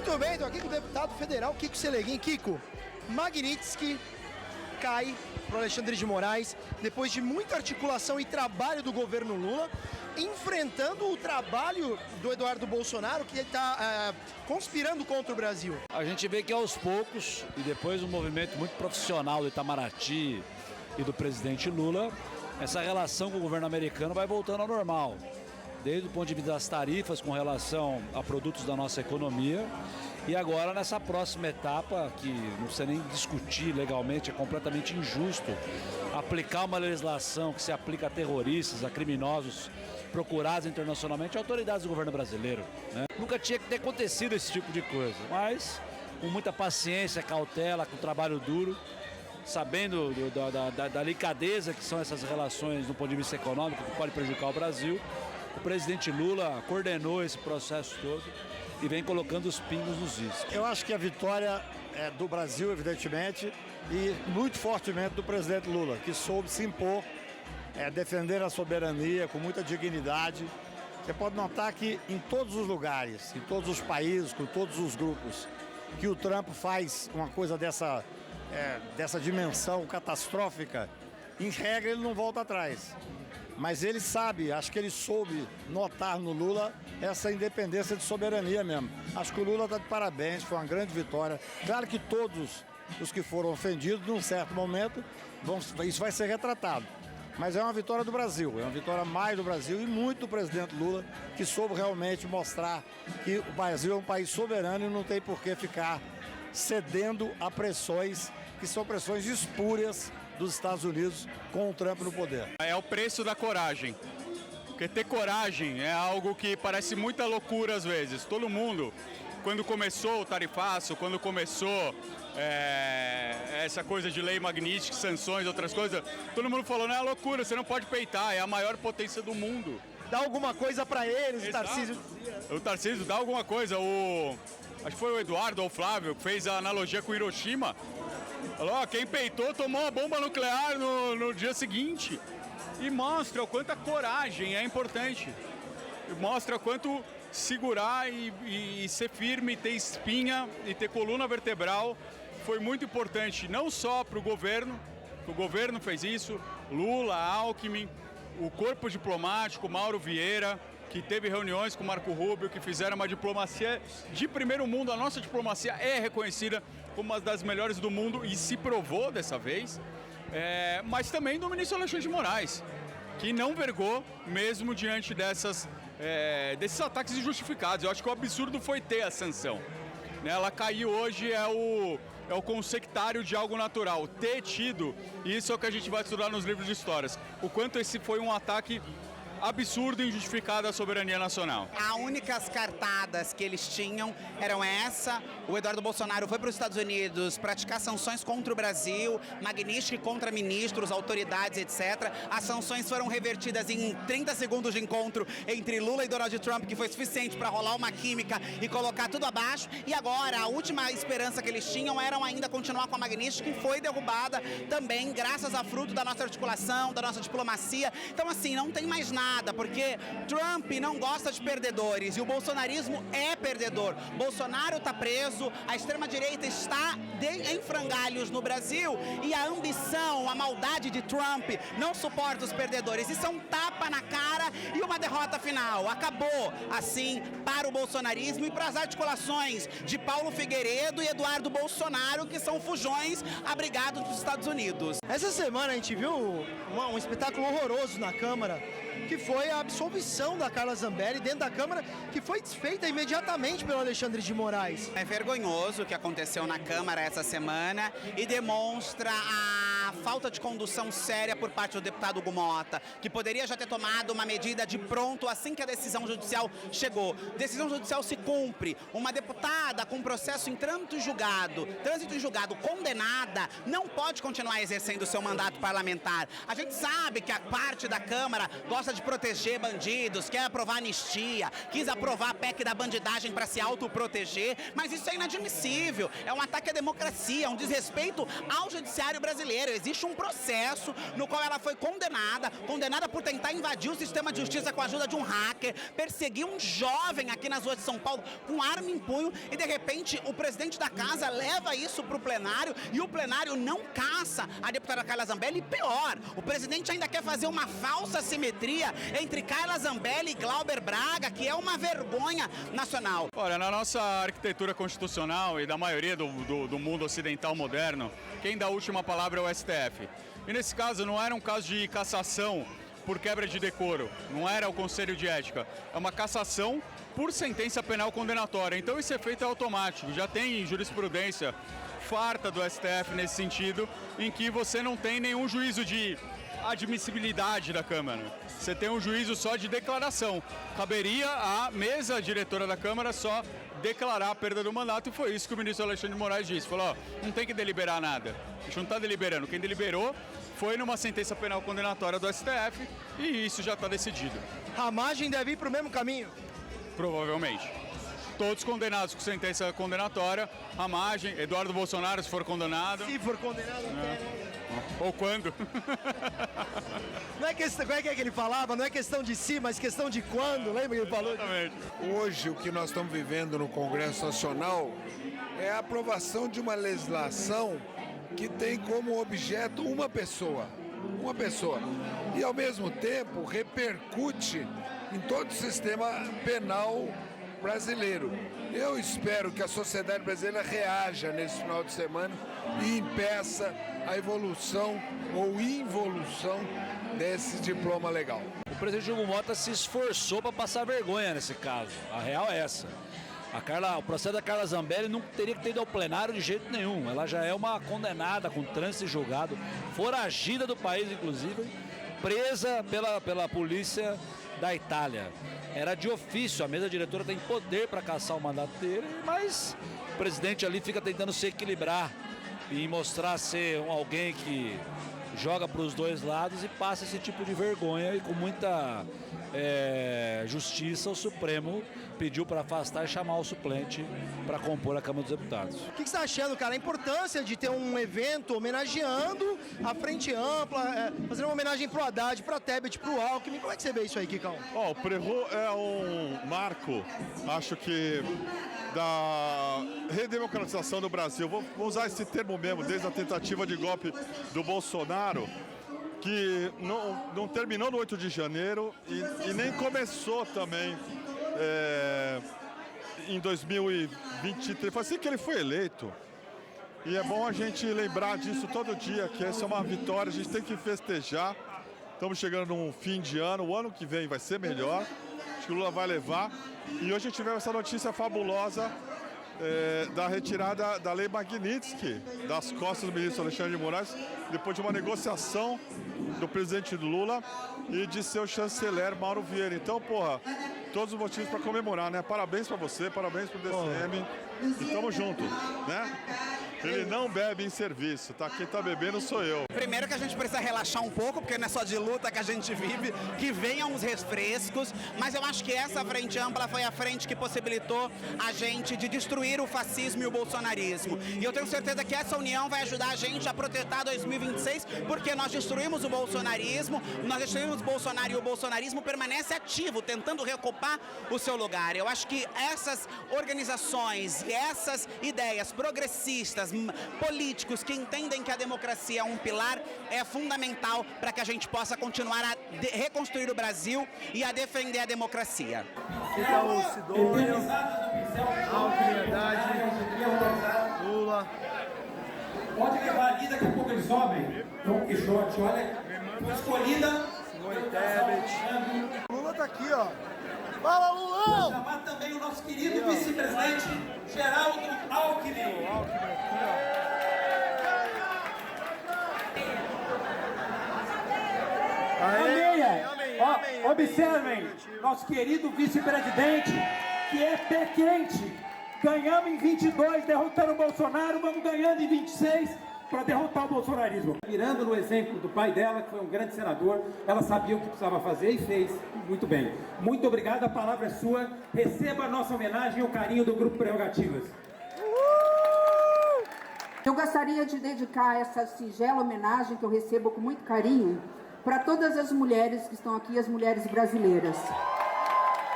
Muito bem, estou aqui com o deputado federal Kiko Seleguin. Kiko, Magnitsky cai para o Alexandre de Moraes depois de muita articulação e trabalho do governo Lula, enfrentando o trabalho do Eduardo Bolsonaro, que está conspirando contra o Brasil. A gente vê que aos poucos, e depois um movimento muito profissional do Itamaraty e do presidente Lula, essa relação com o governo americano vai voltando ao normal. Desde o ponto de vista das tarifas com relação a produtos da nossa economia. E agora nessa próxima etapa, que não precisa nem discutir legalmente, é completamente injusto aplicar uma legislação que se aplica a terroristas, a criminosos procurados internacionalmente, a autoridades do governo brasileiro, né? Nunca tinha que ter acontecido esse tipo de coisa, mas com muita paciência, cautela, com trabalho duro, sabendo da delicadeza que são essas relações do ponto de vista econômico, que pode prejudicar o Brasil, o presidente Lula coordenou esse processo todo e vem colocando os pingos nos is. Eu acho que a vitória é do Brasil, evidentemente, e muito fortemente do presidente Lula, que soube se impor, defender a soberania com muita dignidade. Você pode notar que em todos os lugares, em todos os países, com todos os grupos, que o Trump faz uma coisa dessa dimensão catastrófica, em regra ele não volta atrás. Mas ele sabe, acho que ele soube notar no Lula essa independência de soberania mesmo. Acho que o Lula está de parabéns, foi uma grande vitória. Claro que todos os que foram ofendidos, num certo momento, isso vai ser retratado. Mas é uma vitória do Brasil, é uma vitória mais do Brasil e muito do presidente Lula, que soube realmente mostrar que o Brasil é um país soberano e não tem por que ficar cedendo a pressões que são pressões espúrias dos Estados Unidos com o Trump no poder. É o preço da coragem, porque ter coragem é algo que parece muita loucura às vezes. Todo mundo, quando começou o tarifaço, quando começou essa coisa de lei Magnitsky, sanções, outras coisas, todo mundo falou, não é loucura, você não pode peitar, é a maior potência do mundo. Dá alguma coisa para eles, Exato. O Tarcísio dá alguma coisa, acho que foi o Eduardo ou o Flávio que fez a analogia com Hiroshima. Falou, quem peitou tomou uma bomba nuclear no dia seguinte. E mostra o quanto a coragem é importante. E mostra o quanto segurar e ser firme, ter espinha e ter coluna vertebral foi muito importante, não só para o governo fez isso, Lula, Alckmin, o corpo diplomático, Mauro Vieira, que teve reuniões com o Marco Rubio, que fizeram uma diplomacia de primeiro mundo. A nossa diplomacia é reconhecida como uma das melhores do mundo e se provou dessa vez, mas também do ministro Alexandre de Moraes, que não vergou mesmo diante desses ataques injustificados. Eu acho que o absurdo foi ter a sanção. Ela caiu hoje, é o consectário de algo natural. Ter tido, e isso é o que a gente vai estudar nos livros de histórias, o quanto esse foi um ataque absurdo e injustificado à soberania nacional. As únicas cartadas que eles tinham eram essa. O Eduardo Bolsonaro foi para os Estados Unidos praticar sanções contra o Brasil, Magnitsky contra ministros, autoridades, etc. As sanções foram revertidas em 30 segundos de encontro entre Lula e Donald Trump, que foi suficiente para rolar uma química e colocar tudo abaixo. E agora, a última esperança que eles tinham era ainda continuar com a Magnitsky, que foi derrubada também graças a fruto da nossa articulação, da nossa diplomacia. Então, assim, não tem mais nada, porque Trump não gosta de perdedores e o bolsonarismo é perdedor. Bolsonaro está preso, a extrema-direita está em frangalhos no Brasil e a ambição, a maldade de Trump não suporta os perdedores. Isso é um tapa na cara e uma derrota final. Acabou, assim, para o bolsonarismo e para as articulações de Paulo Figueiredo e Eduardo Bolsonaro, que são fujões abrigados dos Estados Unidos. Essa semana a gente viu um espetáculo horroroso na Câmara, que foi a absolvição da Carla Zambelli dentro da Câmara, que foi desfeita imediatamente pelo Alexandre de Moraes. É vergonhoso o que aconteceu na Câmara essa semana e demonstra a falta de condução séria por parte do deputado Hugo Mota, que poderia já ter tomado uma medida de pronto assim que a decisão judicial chegou. Decisão judicial se cumpre. Uma deputada com processo em trânsito em julgado condenada, não pode continuar exercendo seu mandato parlamentar. A gente sabe que a parte da Câmara gosta de proteger bandidos, quer aprovar anistia, quis aprovar a PEC da bandidagem para se autoproteger, mas isso é inadmissível, é um ataque à democracia, é um desrespeito ao judiciário brasileiro. existe um processo no qual ela foi condenada por tentar invadir o sistema de justiça com a ajuda de um hacker, perseguir um jovem aqui nas ruas de São Paulo com arma em punho e, de repente, o presidente da casa leva isso para o plenário e o plenário não caça a deputada Carla Zambelli. E pior, o presidente ainda quer fazer uma falsa simetria entre Carla Zambelli e Glauber Braga, que é uma vergonha nacional. Olha, na nossa arquitetura constitucional e da maioria do mundo ocidental moderno, quem dá a última palavra é o STF. E nesse caso não era um caso de cassação por quebra de decoro, não era o Conselho de Ética, é uma cassação por sentença penal condenatória. Então esse efeito é automático, já tem jurisprudência farta do STF nesse sentido, em que você não tem nenhum juízo de admissibilidade da Câmara. Você tem um juízo só de declaração. Caberia à mesa diretora da Câmara só declarar a perda do mandato, e foi isso que o ministro Alexandre de Moraes disse. Falou, ó, não tem que deliberar nada. A gente não está deliberando. Quem deliberou foi numa sentença penal condenatória do STF e isso já está decidido. Ramagem deve ir para o mesmo caminho? Provavelmente. Todos condenados com sentença condenatória. Ramagem, Eduardo Bolsonaro, se for condenado. Se for condenado até... Ou quando. Não é questão, como é que ele falava? Não é questão de si, mas questão de quando. Lembra que ele falou? Exatamente. Hoje, o que nós estamos vivendo no Congresso Nacional é a aprovação de uma legislação que tem como objeto uma pessoa. Uma pessoa. E, ao mesmo tempo, repercute em todo o sistema penal brasileiro. Eu espero que a sociedade brasileira reaja nesse final de semana e impeça a evolução ou involução desse diploma legal. O presidente Hugo Mota se esforçou para passar vergonha nesse caso. A real é essa. O processo da Carla Zambelli não teria que ter ido ao plenário de jeito nenhum. Ela já é uma condenada com trânsito julgado, foragida do país, inclusive, presa pela polícia da Itália. Era de ofício, a mesa diretora tem poder para cassar o mandato dele, mas o presidente ali fica tentando se equilibrar e mostrar ser alguém que joga para os dois lados e passa esse tipo de vergonha. E com muita justiça, o Supremo pediu para afastar e chamar o suplente para compor a Câmara dos Deputados. O que você está achando, cara? A importância de ter um evento homenageando a Frente Ampla, fazendo uma homenagem pro Haddad, pra Tebet, pro Alckmin. Como é que você vê isso aí, Kikão? O Prerro é um marco, acho que, da redemocratização do Brasil. Vou usar esse termo mesmo, desde a tentativa de golpe do Bolsonaro, que não terminou no 8 de janeiro e nem começou também em 2023. Foi assim que ele foi eleito. E é bom a gente lembrar disso todo dia, que essa é uma vitória, a gente tem que festejar. Estamos chegando num fim de ano, o ano que vem vai ser melhor. Acho que o Lula vai levar. E hoje a gente tivemos essa notícia fabulosa da retirada da Lei Magnitsky das costas do ministro Alexandre de Moraes, depois de uma negociação do presidente Lula e de seu chanceler Mauro Vieira. Então, todos os motivos para comemorar, né? Parabéns para você, parabéns para o DCM e tamo junto, né? Ele não bebe em serviço, tá? Quem tá bebendo sou eu. Primeiro que a gente precisa relaxar um pouco, porque não é só de luta que a gente vive, que venham uns refrescos, mas eu acho que essa frente ampla foi a frente que possibilitou a gente de destruir o fascismo e o bolsonarismo. E eu tenho certeza que essa união vai ajudar a gente a protetar 2026, porque nós destruímos o bolsonarismo, nós destruímos o Bolsonaro e o bolsonarismo permanece ativo, tentando reocupar o seu lugar. Eu acho que essas organizações e essas ideias progressistas, políticos que entendem que a democracia é um pilar, é fundamental para que a gente possa continuar a reconstruir o Brasil e a defender a democracia. Fica o Sidônio, Alckmin, Haddad, Lula. Pode levar ali, daqui a pouco eles sobem. Dom Quixote, olha, escolhida. Simone Tebet. Lula tá aqui, ó. Fala, Lula! Vou chamar também o nosso querido vice-presidente Geraldo Alckmin. O Alckmin aqui, ó. Observem, nosso querido vice-presidente, que é pé quente. Ganhamos em 22, derrotando o Bolsonaro, vamos ganhando em 26 para derrotar o bolsonarismo. Mirando no exemplo do pai dela, que foi um grande senador, ela sabia o que precisava fazer e fez muito bem. Muito obrigado, a palavra é sua. Receba a nossa homenagem e o carinho do Grupo Prerrogativas. Eu gostaria de dedicar essa singela homenagem que eu recebo com muito carinho para todas as mulheres que estão aqui, as mulheres brasileiras.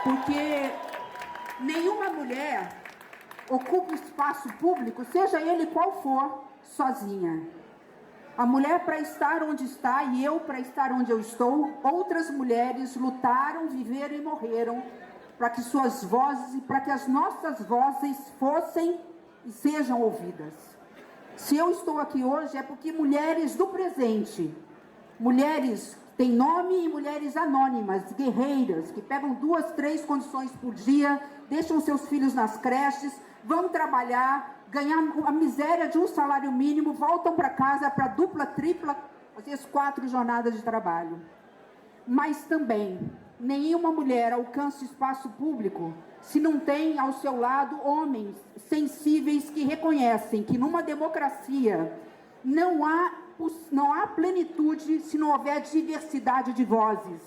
Porque nenhuma mulher ocupa espaço público, seja ele qual for, sozinha. A mulher, para estar onde está, e eu, para estar onde eu estou, outras mulheres lutaram, viveram e morreram para que suas vozes e para que as nossas vozes fossem e sejam ouvidas. Se eu estou aqui hoje é porque mulheres do presente, mulheres que têm nome e mulheres anônimas, guerreiras, que pegam 2, 3 condições por dia, deixam seus filhos nas creches, vão trabalhar, ganhar a miséria de um salário mínimo, voltam para casa para dupla, tripla, às vezes 4 jornadas de trabalho. Mas também, nenhuma mulher alcança espaço público se não tem ao seu lado homens sensíveis que reconhecem que numa democracia não há plenitude se não houver diversidade de vozes,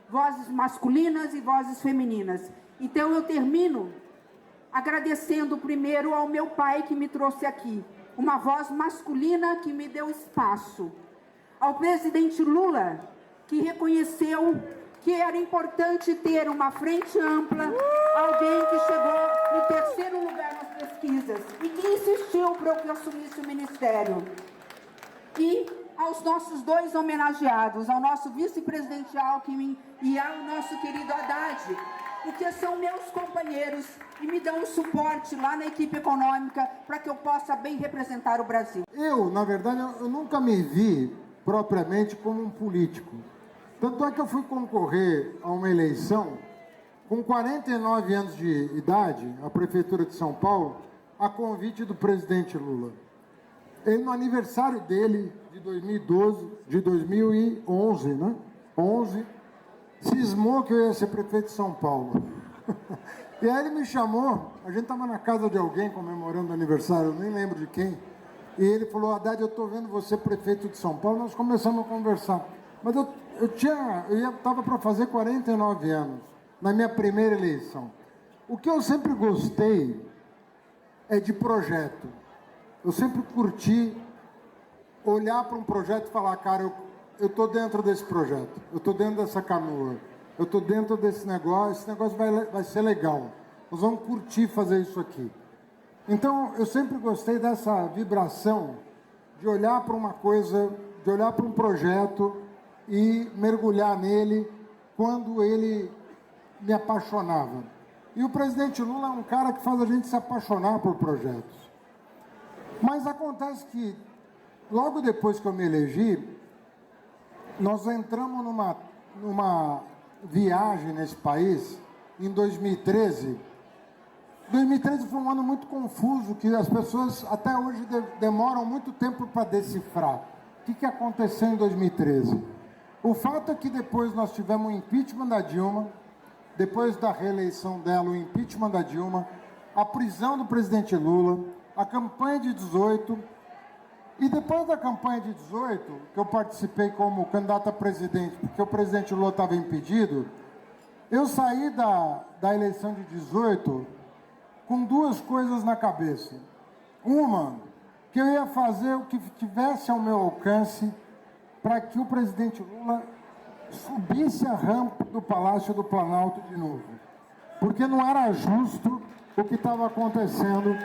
vozes masculinas e vozes femininas. Então eu termino agradecendo primeiro ao meu pai que me trouxe aqui, uma voz masculina que me deu espaço, ao presidente Lula, que reconheceu que era importante ter uma frente ampla, alguém que chegou no 3º lugar nas pesquisas e que insistiu para que eu assumisse o ministério. E aos nossos 2 homenageados, ao nosso vice-presidente Alckmin e ao nosso querido Haddad, porque são meus companheiros e me dão um suporte lá na equipe econômica para que eu possa bem representar o Brasil. Eu, na verdade, eu nunca me vi propriamente como um político. Tanto é que eu fui concorrer a uma eleição com 49 anos de idade, à Prefeitura de São Paulo, a convite do presidente Lula. Ele, no aniversário dele, de 2011, né? 11, cismou que eu ia ser prefeito de São Paulo. E aí ele me chamou, a gente estava na casa de alguém comemorando o aniversário, eu nem lembro de quem, e ele falou: Haddad, eu estou vendo você prefeito de São Paulo. Nós começamos a conversar. Mas eu estava para fazer 49 anos, na minha primeira eleição. O que eu sempre gostei é de projeto. Eu sempre curti olhar para um projeto e falar: cara, eu estou dentro desse projeto, eu estou dentro dessa canoa, eu estou dentro desse negócio, esse negócio vai ser legal, nós vamos curtir fazer isso aqui. Então, eu sempre gostei dessa vibração de olhar para uma coisa, de olhar para um projeto e mergulhar nele quando ele me apaixonava. E o presidente Lula é um cara que faz a gente se apaixonar por projetos. Mas acontece que, logo depois que eu me elegi, nós entramos numa viagem nesse país, em 2013. 2013 foi um ano muito confuso, que as pessoas até hoje demoram muito tempo para decifrar. O que aconteceu em 2013? O fato é que depois nós tivemos o impeachment da Dilma, depois da reeleição dela, o impeachment da Dilma, a prisão do presidente Lula, a campanha de 18, e depois da campanha de 18, que eu participei como candidato a presidente, porque o presidente Lula estava impedido, eu saí da eleição de 18 com 2 coisas na cabeça. Uma, que eu ia fazer o que tivesse ao meu alcance para que o presidente Lula subisse a rampa do Palácio do Planalto de novo. Porque não era justo o que estava acontecendo,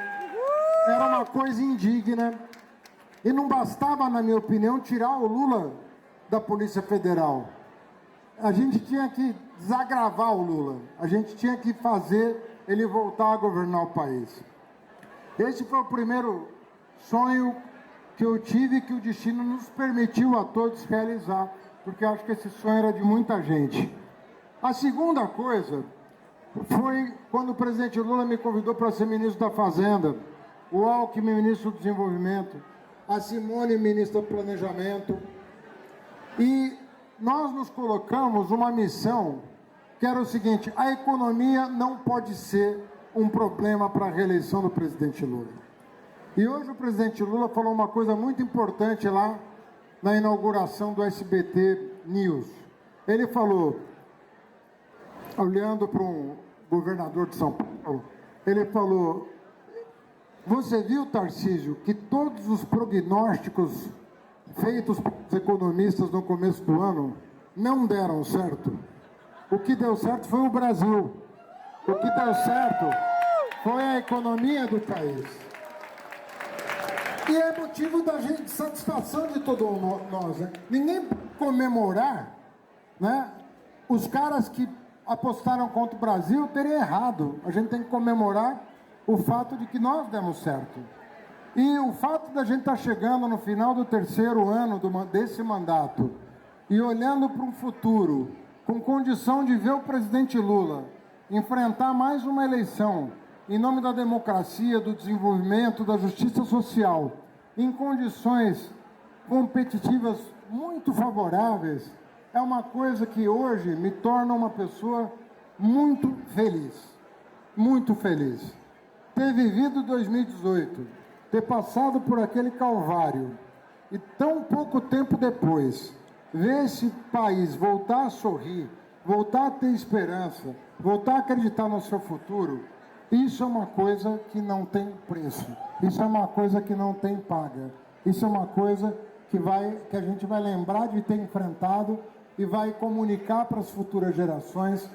era uma coisa indigna, e não bastava, na minha opinião, tirar o Lula da Polícia Federal. A gente tinha que desagravar o Lula, a gente tinha que fazer ele voltar a governar o país. Esse foi o primeiro sonho que eu tive, que o destino nos permitiu a todos realizar, porque acho que esse sonho era de muita gente. A segunda coisa foi quando o presidente Lula me convidou para ser ministro da Fazenda, o Alckmin, ministro do Desenvolvimento, a Simone, ministra do Planejamento, e nós nos colocamos uma missão que era o seguinte: a economia não pode ser um problema para a reeleição do presidente Lula. E hoje o presidente Lula falou uma coisa muito importante lá na inauguração do SBT News. Ele falou, olhando para um governador de São Paulo, ele falou: Você viu, Tarcísio, que todos os prognósticos feitos pelos economistas no começo do ano não deram certo? O que deu certo foi o Brasil. O que deu certo foi a economia do país. E é motivo da gente, de satisfação de todos nós, né? Ninguém comemorar, né, os caras que apostaram contra o Brasil terem errado. A gente tem que comemorar o fato de que nós demos certo. E o fato da gente estar chegando no final do terceiro ano desse mandato e olhando para um futuro com condição de ver o presidente Lula enfrentar mais uma eleição em nome da democracia, do desenvolvimento, da justiça social, em condições competitivas muito favoráveis, é uma coisa que hoje me torna uma pessoa muito feliz. Muito feliz. Ter vivido 2018, ter passado por aquele calvário e tão pouco tempo depois, ver esse país voltar a sorrir, voltar a ter esperança, voltar a acreditar no seu futuro, isso é uma coisa que não tem preço. Isso é uma coisa que não tem paga. Isso é uma coisa que a gente vai lembrar de ter enfrentado e vai comunicar para as futuras gerações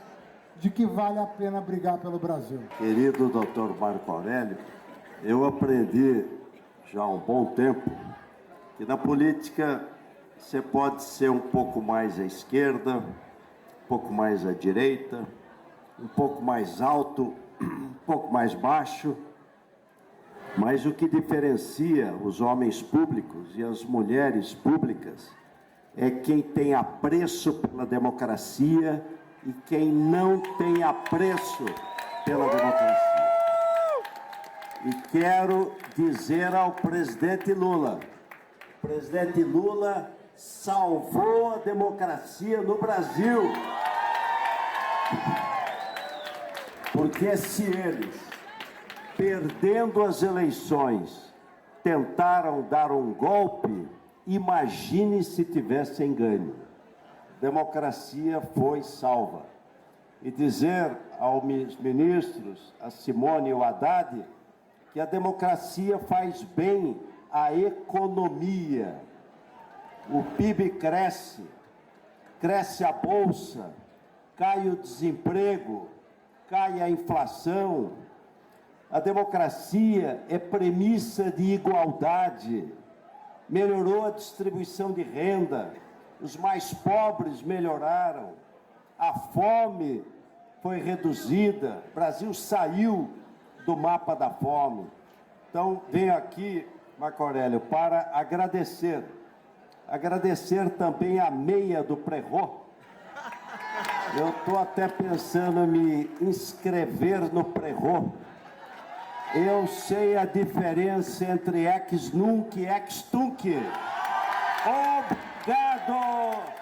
de que vale a pena brigar pelo Brasil. Querido Dr. Marco Aurélio, eu aprendi já há um bom tempo que na política você pode ser um pouco mais à esquerda, um pouco mais à direita, um pouco mais alto, um pouco mais baixo, mas o que diferencia os homens públicos e as mulheres públicas é quem tem apreço pela democracia e quem não tem apreço pela democracia. E quero dizer ao presidente Lula, o presidente Lula salvou a democracia no Brasil. Porque se eles, perdendo as eleições, tentaram dar um golpe, imagine se tivessem ganho. Democracia foi salva. E dizer aos ministros, a Simone e o Haddad, que a democracia faz bem à economia. O PIB cresce, cresce a bolsa, cai o desemprego, cai a inflação. A democracia é premissa de igualdade, melhorou a distribuição de renda, os mais pobres melhoraram, a fome foi reduzida, o Brasil saiu do mapa da fome. Então, venho aqui, Marco Aurélio, para agradecer também a meia do Prerro. Eu estou até pensando em me inscrever no Prerro. Eu sei a diferença entre ex nunc e ex tunc. Obrigado!